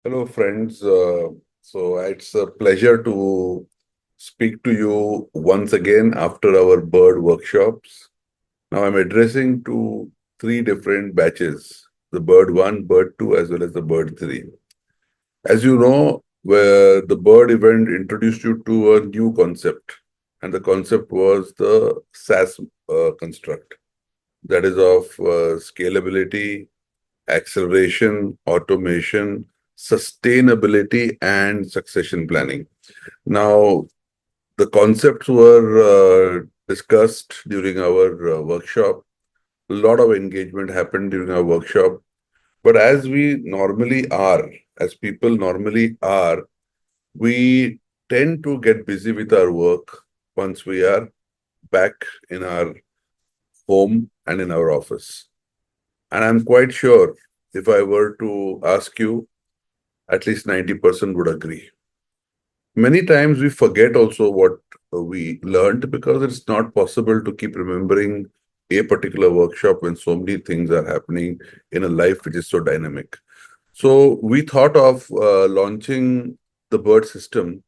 Hello, friends. So it's a pleasure to speak to you once again after our bird workshops. Now I'm addressing to three different batches, the bird one, bird two, as well as the bird three. As you know, where the bird event introduced you to a new concept, and the concept was the SaaS construct, that is of scalability, acceleration, automation, sustainability, and succession planning. Now, the concepts were discussed during our workshop. A lot of engagement happened during our workshop. But as we normally are, as people normally are, we tend to get busy with our work once we are back in our home and in our office. And I'm quite sure if I were to ask you, at least 90% would agree. Many times we forget also what we learned because it's not possible to keep remembering a particular workshop when so many things are happening in a life which is so dynamic. So we thought of launching the BIRD system,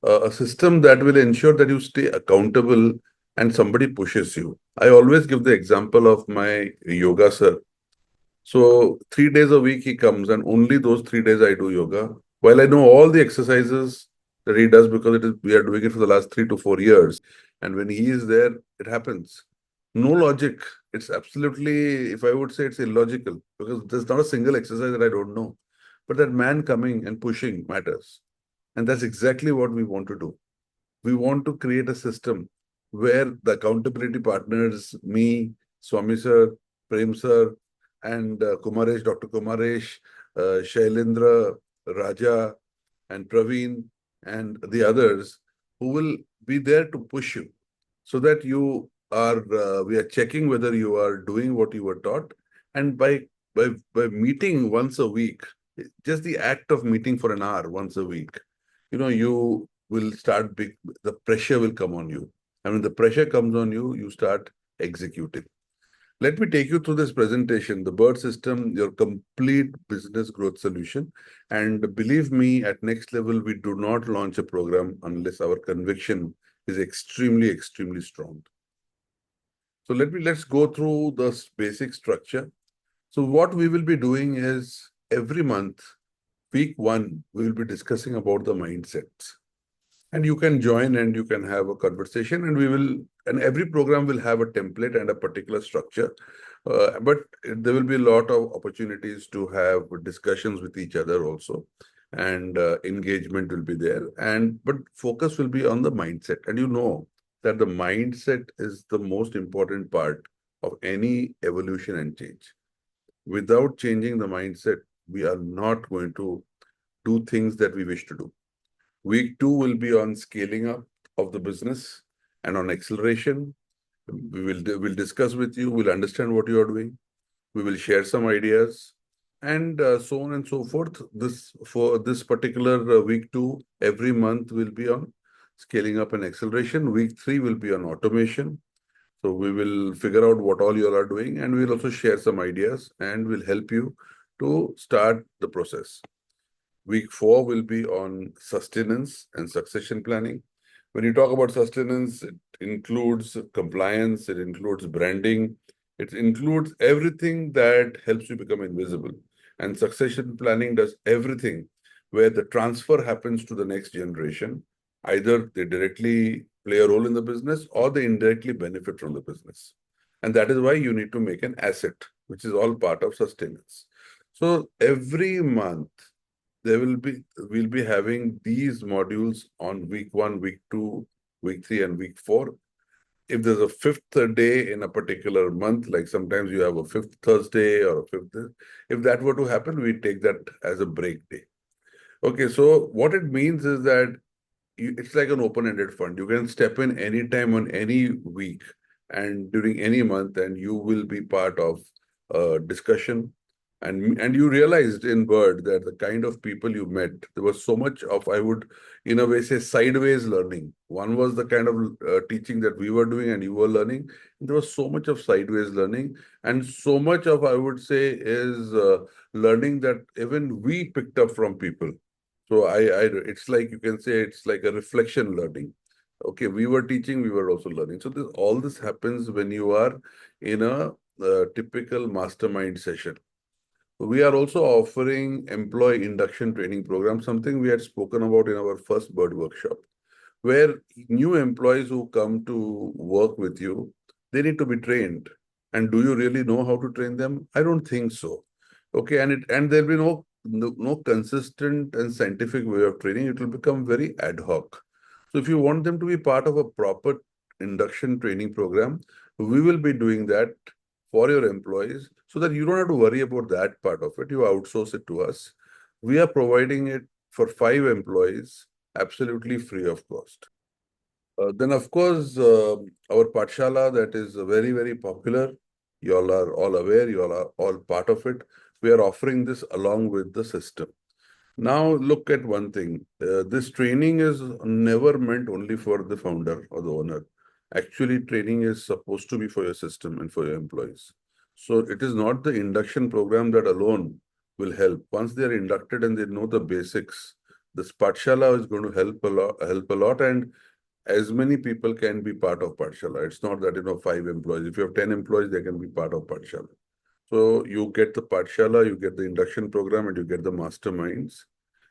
a system that will ensure that you stay accountable and somebody pushes you. I always give the example of my yoga sir. So 3 days a week he comes, and only those 3 days I do yoga. While I know all the exercises that he does because we are doing it for the last 3 to 4 years, and when he is there, it happens. No logic. It's absolutely, if I would say, it's illogical because there's not a single exercise that I don't know. But that man coming and pushing matters, and that's exactly what we want to do. We want to create a system where the accountability partners, me, Swami sir, Prem sir, and Kumaresh, Dr. Kumaresh, Shailendra, Raja, and Praveen, and the others who will be there to push you so that we are checking whether you are doing what you were taught. And by meeting once a week, just the act of meeting for an hour once a week, you will start the pressure will come on you. And when the pressure comes on you, you start executing. Let me take you through this presentation, the BIRD system, your complete business growth solution. And believe me, at Next Level, we do not launch a program unless our conviction is extremely, extremely strong. So let's go through the basic structure. So what we will be doing is every month, week one, we will be discussing about the mindsets. And you can join and you can have a conversation, and every program will have a template and a particular structure. But there will be a lot of opportunities to have discussions with each other also, and engagement will be there. But focus will be on the mindset, and you know that the mindset is the most important part of any evolution and change. Without changing the mindset, we are not going to do things that we wish to do. Week two will be on scaling up of the business and on acceleration. We'll discuss with you. We'll understand what you are doing. We will share some ideas, and so on and so forth. This for this particular week two, every month will be on scaling up and acceleration. Week three will be on automation. So we will figure out what all you all are doing, and we'll also share some ideas, and we'll help you to start the process. Week four will be on sustenance and succession planning. When you talk about sustenance, it includes compliance, it includes branding, it includes everything that helps you become invisible. And succession planning does everything where the transfer happens to the next generation. Either they directly play a role in the business or they indirectly benefit from the business. And that is why you need to make an asset, which is all part of sustenance. So every month, we'll be having these modules on week one, week two, week three, and week four. If there's a fifth day in a particular month, like sometimes you have a fifth Thursday or a fifth, if that were to happen, we take that as a break day. Okay, so what it means is that it's like an open-ended fund. You can step in anytime on any week and during any month, and you will be part of a discussion. And you realized in BIRD that the kind of people you met, there was so much of, I would, in a way, say sideways learning. One was the kind of teaching that we were doing and you were learning. There was so much of sideways learning, and so much of, I would say, is learning that even we picked up from people. So it's like you can say it's like a reflection learning. Okay, we were teaching, we were also learning. So all this happens when you are in a typical mastermind session. We are also offering employee induction training program, something we had spoken about in our first bird workshop, where new employees who come to work with you, they need to be trained. And do you really know how to train them? I don't think so. Okay, and there'll be no consistent and scientific way of training. It will become very ad hoc. So if you want them to be part of a proper induction training program, we will be doing that for your employees so that you don't have to worry about that part of it. You outsource it to us. We are providing it for 5 employees absolutely free of cost. Then, of course, our Pathshala that is very, very popular. You all are all aware, you all are all part of it. We are offering this along with the system. Now, look at one thing. This training is never meant only for the founder or the owner. Actually, training is supposed to be for your system and for your employees. So it is not the induction program that alone will help. Once they are inducted and they know the basics, this Pathshala is going to help a lot, and as many people can be part of Pathshala. It's not that, 5 employees. If you have 10 employees, they can be part of Pathshala. So you get the Pathshala, you get the induction program, and you get the masterminds.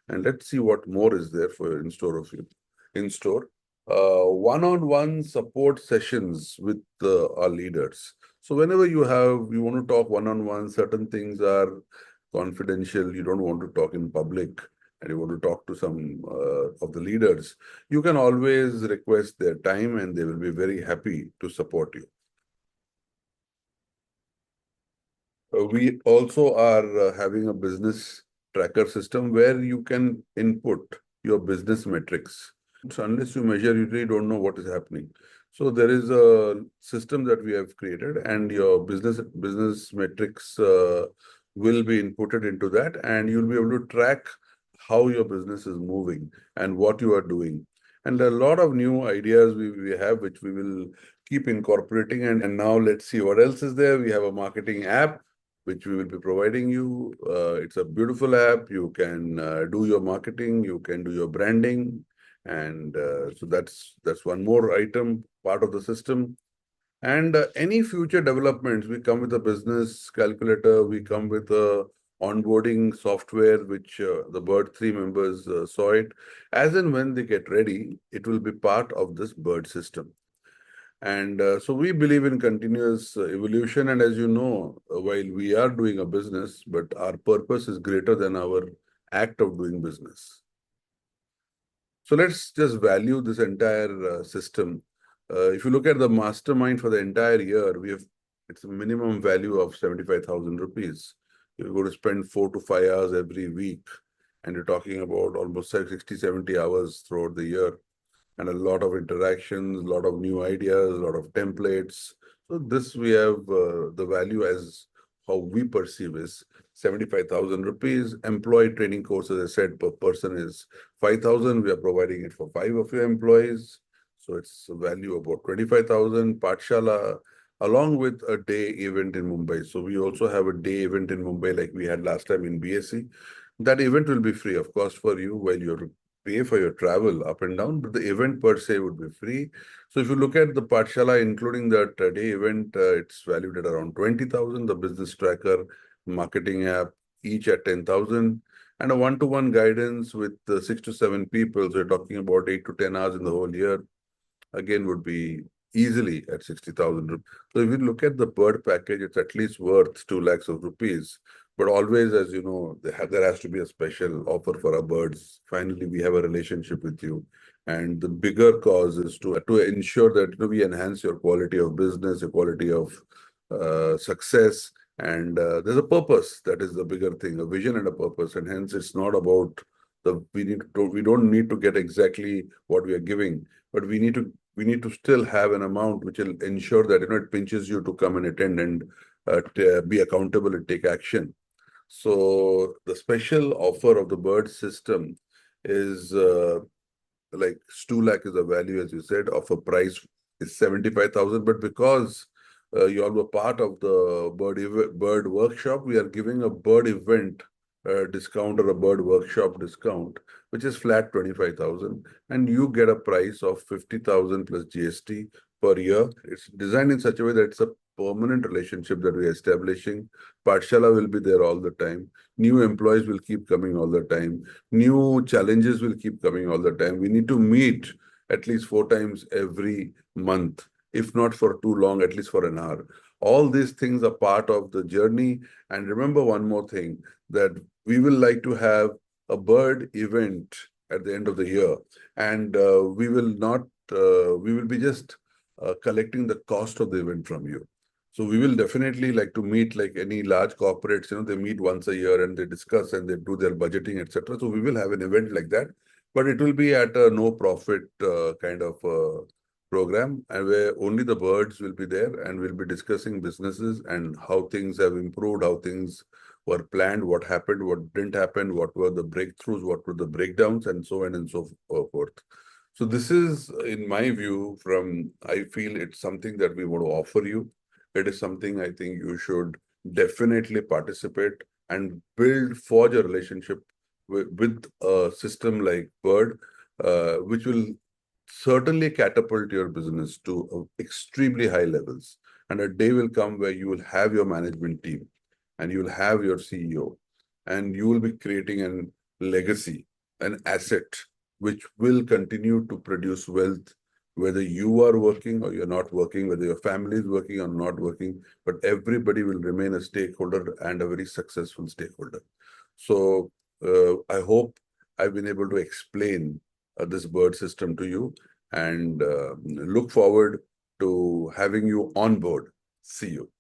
And let's see what more is there for in store of you. In store, one-on-one support sessions with our leaders. So whenever you want to talk one-on-one, certain things are confidential. You don't want to talk in public, and you want to talk to some of the leaders. You can always request their time, and they will be very happy to support you. We also are having a business tracker system where you can input your business metrics. So unless you measure, you really don't know what is happening. So there is a system that we have created, and your business metrics will be inputted into that, and you'll be able to track how your business is moving and what you are doing. And there are a lot of new ideas we have, which we will keep incorporating. And now let's see what else is there. We have a marketing app which we will be providing you. It's a beautiful app. You can do your marketing, you can do your branding, and so that's one more item, part of the system. And any future developments, we come with a business calculator, we come with a onboarding software, which the Bird 3 members saw it. As and when they get ready, it will be part of this Bird system. And so we believe in continuous evolution. And as you know, while we are doing a business, but our purpose is greater than our act of doing business. So let's just value this entire system. If you look at the mastermind for the entire year, it's a minimum value of 75,000 rupees. You're going to spend 4 to 5 hours every week, and you're talking about almost 60, 70 hours throughout the year, and a lot of interactions, a lot of new ideas, a lot of templates. So this we have the value as how we perceive is 75,000 rupees. Employee training course, as I said, per person is 5,000. We are providing it for 5 of your employees. So it's a value about 25,000. Pathshala, along with a day event in Mumbai. So we also have a day event in Mumbai like we had last time in BSc. That event will be free of cost for you while you're pay for your travel up and down, but the event per se would be free. So if you look at the Pathshala, including that day event, it's valued at around 20,000, the business tracker, marketing app, each at 10,000, and a one-to-one guidance with 6 to 7 people. So you're talking about 8 to 10 hours in the whole year, again, would be easily at 60,000 rupees. So if you look at the bird package, it's at least worth 2 lakhs of rupees. But always, as you know, there has to be a special offer for our birds. Finally, we have a relationship with you. And the bigger cause is to ensure that we enhance your quality of business, your quality of success. And there's a purpose that is the bigger thing, a vision and a purpose. And hence, it's not about we don't need to get exactly what we are giving, but we need to still have an amount which will ensure that it pinches you to come and attend and be accountable and take action. So the special offer of the bird system is like 2 lakh is a value, as you said, of a price is 75,000. But because you all were part of the bird workshop. We are giving a bird event discount or a bird workshop discount, which is flat 25,000, and you get a price of 50,000 plus GST per year. It's designed in such a way that it's a permanent relationship that we're establishing. Pathshala will be there all the time. New employees will keep coming all the time. New challenges will keep coming all the time. We need to meet at least 4 times every month, if not for too long, at least for an hour. All these things are part of the journey. And remember one more thing, that we will like to have a bird event at the end of the year. And we will be just collecting the cost of the event from you. So we will definitely like to meet like any large corporates, they meet once a year and they discuss and they do their budgeting, etc. So we will have an event like that, but it will be at a no profit kind of program, and where only the birds will be there, and we'll be discussing businesses and how things have improved, how things were planned, what happened, what didn't happen, what were the breakthroughs, what were the breakdowns, and so on and so forth. So this is, in my view, I feel it's something that we want to offer you. It is something I think you should definitely participate and forge a relationship with a system like Bird, which will certainly catapult your business to extremely high levels. And a day will come where you will have your management team and you will have your CEO, and you will be creating an legacy, an asset, which will continue to produce wealth, whether you are working or you're not working, whether your family is working or not working, but everybody will remain a stakeholder and a very successful stakeholder. So I hope I've been able to explain this bird system to you, and look forward to having you on board. See you.